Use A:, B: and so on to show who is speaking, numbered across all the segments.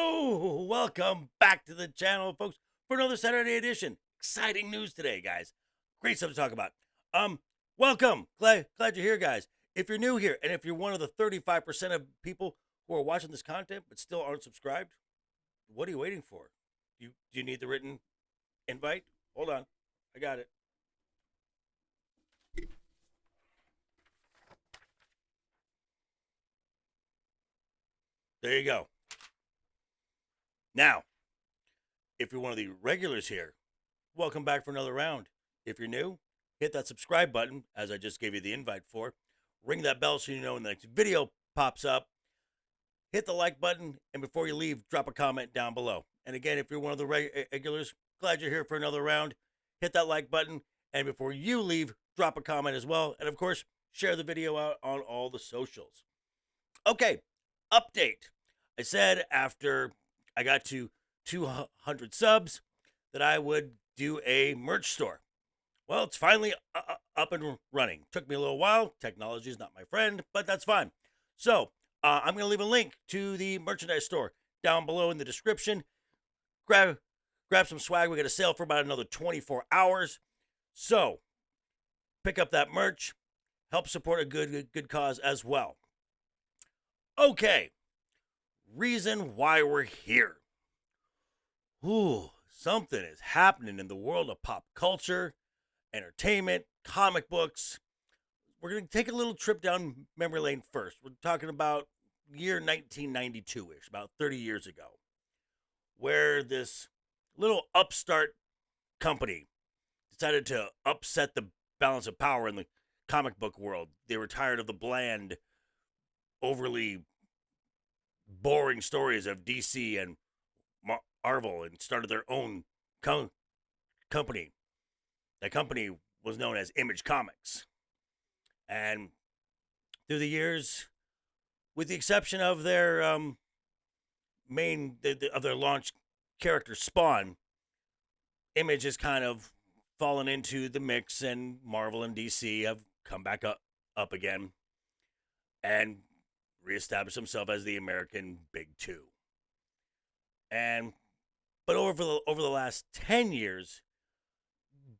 A: Hello! Welcome back to the channel, folks, for another Saturday edition. Exciting news today, guys. Great stuff to talk about. Welcome. Glad you're here, guys. If you're new here, and if you're one of the 35% of people who are watching this content but still aren't subscribed, what are you waiting for? Do you need the written invite? Hold on. I got it. There you go. Now, if you're one of the regulars here, welcome back for another round. If you're new, hit that subscribe button, as I just gave you the invite for. Ring that bell so you know when the next video pops up. Hit the like button, and before you leave, drop a comment down below. And again, if you're one of the regulars, glad you're here for another round. Hit that like button, and before you leave, drop a comment as well. And of course, share the video out on all the socials. Okay, update. I said after I got to 200 subs that I would do a merch store. Well, it's finally up and running. Took me a little while. Technology is not my friend, but that's fine. So I'm going to leave a link to the merchandise store down below in the description. Grab some swag. We got a sale for about another 24 hours. So pick up that merch. Help support a good cause as well. Okay. Reason why we're here. Ooh, something is happening in the world of pop culture, entertainment, comic books. We're going to take a little trip down memory lane first. We're talking about year 1992-ish, about 30 years ago, where this little upstart company decided to upset the balance of power in the comic book world. They were tired of the bland, overly boring stories of DC and Marvel and started their own company. That company was known as Image Comics. And through the years, with the exception of their of their launch character Spawn, Image has kind of fallen into the mix, and Marvel and DC have come back up again and reestablished themselves as the American Big Two. But over the last 10 years,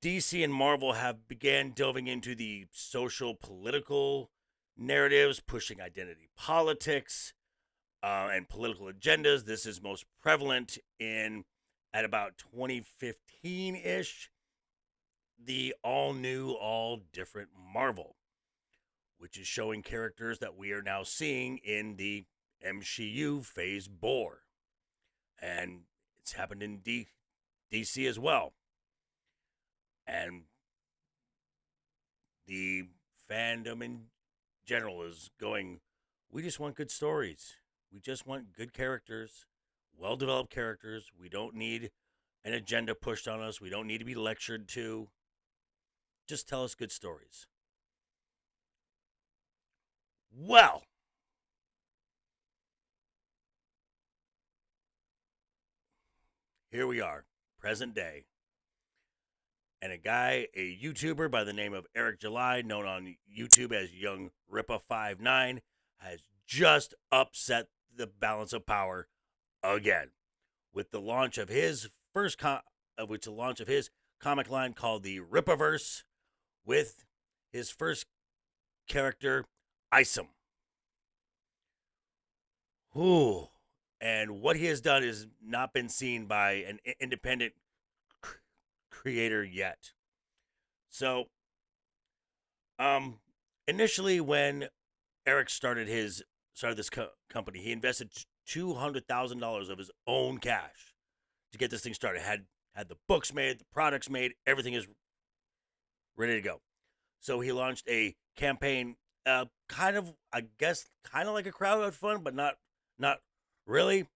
A: DC and Marvel have began delving into the social political narratives, pushing identity politics and political agendas. This is most prevalent at about 2015-ish, the all new, all different Marvel, which is showing characters that we are now seeing in the MCU phase 4. And it's happened in DC as well. And the fandom in general is going, we just want good stories. We just want good characters, well-developed characters. We don't need an agenda pushed on us. We don't need to be lectured to. Just tell us good stories. Well, here we are, present day. And a YouTuber by the name of Eric July, known on YouTube as Young Rippa59, has just upset the balance of power again with the launch of his comic line called the Rippaverse, with his first character, ISOM. Ooh. And what he has done has not been seen by an independent creator yet. So, initially when Eric started this company, he invested $200,000 of his own cash to get this thing started. Had the books made, the products made, everything is ready to go. So he launched a campaign, kind of like a crowdfund, but not really,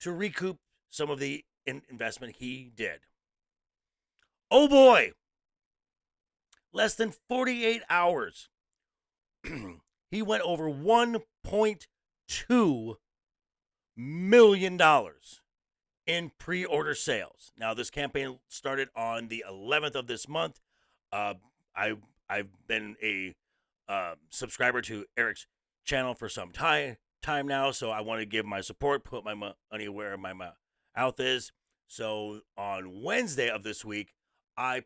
A: to recoup some of the investment he did. Oh boy! Less than 48 hours, he went over $1.2 million in pre-order sales. Now, this campaign started on the 11th of this month. I've been a subscriber to Eric's channel for some time time now, so I want to give my support, put my money where my mouth is. So on Wednesday of this week, I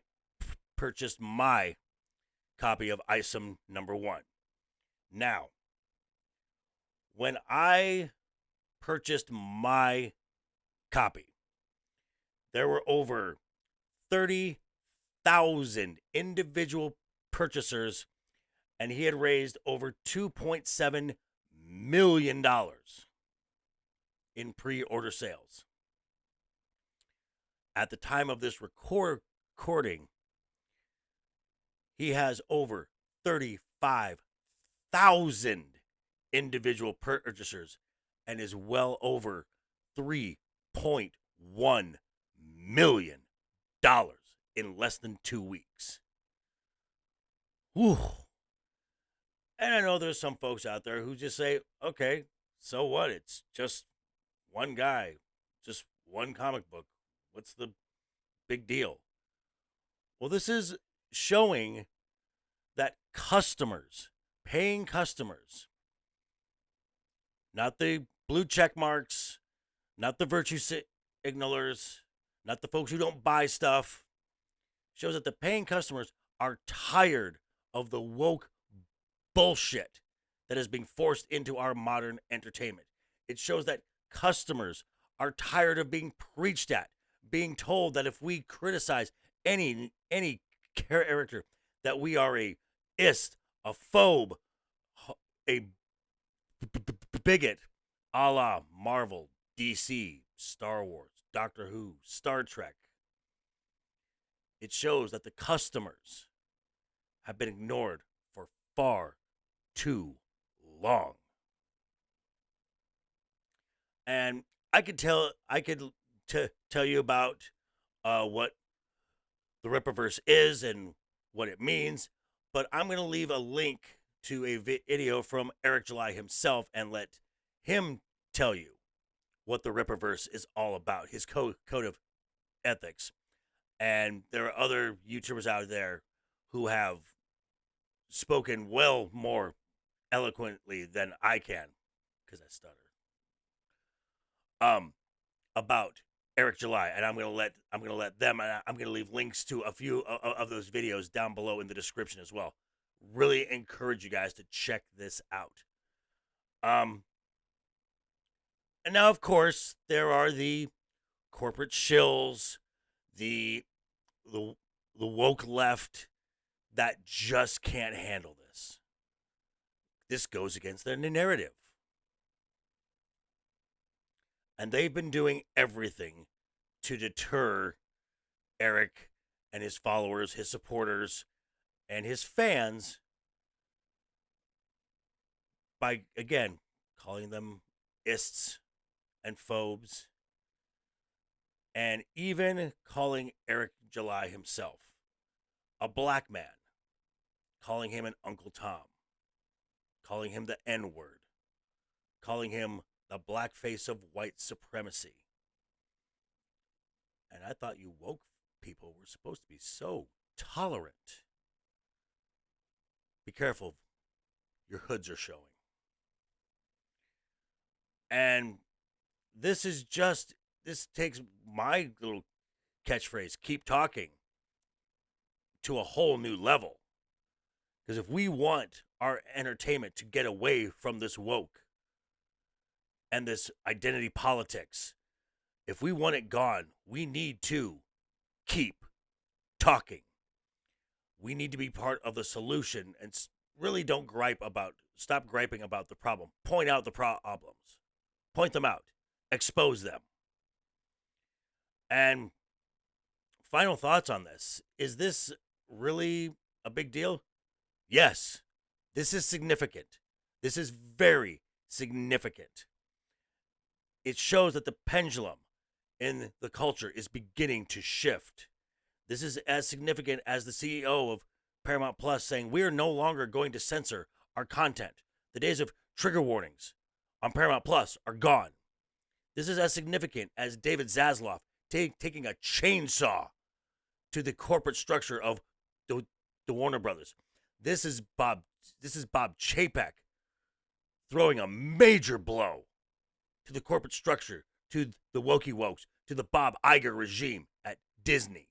A: purchased my copy of ISOM #1. Now, when I purchased my copy, there were over 30,000 individual purchasers, and he had raised over $2.7 million in pre-order sales. At the time of this recording, he has over 35,000 individual purchasers and is well over $3.1 million in less than 2 weeks. Whew. And I know there's some folks out there who just say, okay, so what? It's just one guy, just one comic book. What's the big deal? Well, this is showing that customers, paying customers, not the blue check marks, not the virtue signalers, not the folks who don't buy stuff, shows that the paying customers are tired of the woke bullshit that is being forced into our modern entertainment. It shows that customers are tired of being preached at, being told that if we criticize any character, that we are a ist, a phobe, a bigot, a la Marvel, DC, Star Wars, Doctor Who, Star Trek. It shows that the customers have been ignored for far too long. And I could tell you about what the Rippaverse is and what it means, but I'm going to leave a link to a video from Eric July himself and let him tell you what the Rippaverse is all about, his code of ethics. And there are other YouTubers out there who have spoken well more eloquently than I can, because I stutter, about Eric July, and I'm gonna let them, and I'm gonna leave links to a few of those videos down below in the description as well. Really encourage you guys to check this out. And now, of course, there are the corporate shills, the woke left that just can't handle this. This goes against their narrative. And they've been doing everything to deter Eric and his followers, his supporters, and his fans by, again, calling them ists and phobes, and even calling Eric July himself a black man, calling him an Uncle Tom, calling him the N-word, calling him the black face of white supremacy. And I thought you woke people were supposed to be so tolerant. Be careful, your hoods are showing. And this takes my little catchphrase, keep talking, to a whole new level. Because if we want our entertainment to get away from this woke and this identity politics, if we want it gone, we need to keep talking. We need to be part of the solution and really stop griping about the problem. Point out the problems. Point them out. Expose them. And final thoughts on this. Is this really a big deal? Yes. This is significant. This is very significant. It shows that the pendulum in the culture is beginning to shift. This is as significant as the CEO of Paramount Plus saying we are no longer going to censor our content. The days of trigger warnings on Paramount Plus are gone. This is as significant as David Zaslav taking a chainsaw to the corporate structure of the Warner Brothers. This is Bob Chapek throwing a major blow to the corporate structure, to the wokey wokes, to the Bob Iger regime at Disney.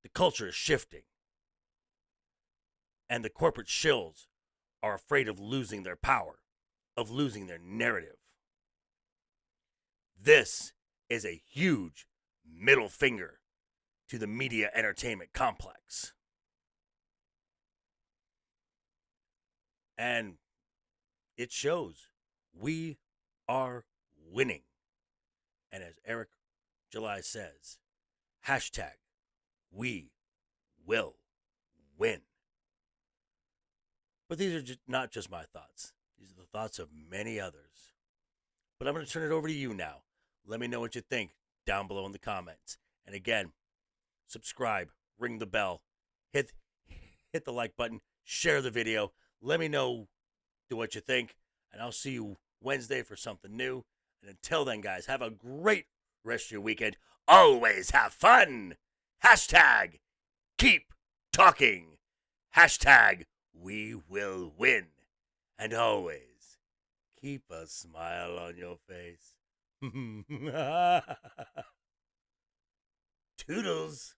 A: The culture is shifting, and the corporate shills are afraid of losing their power, of losing their narrative. This is a huge middle finger to the media entertainment complex. And it shows. We are winning. And as Eric July says, hashtag we will win. But these are not just my thoughts. These are the thoughts of many others. But I'm going to turn it over to you now. Let me know what you think down below in the comments. And again, subscribe, ring the bell, hit the like button, share the video. Let me know what you think, and I'll see you Wednesday for something new. And until then, guys, have a great rest of your weekend. Always have fun. Hashtag keep talking. Hashtag we will win. And always keep a smile on your face. Toodles.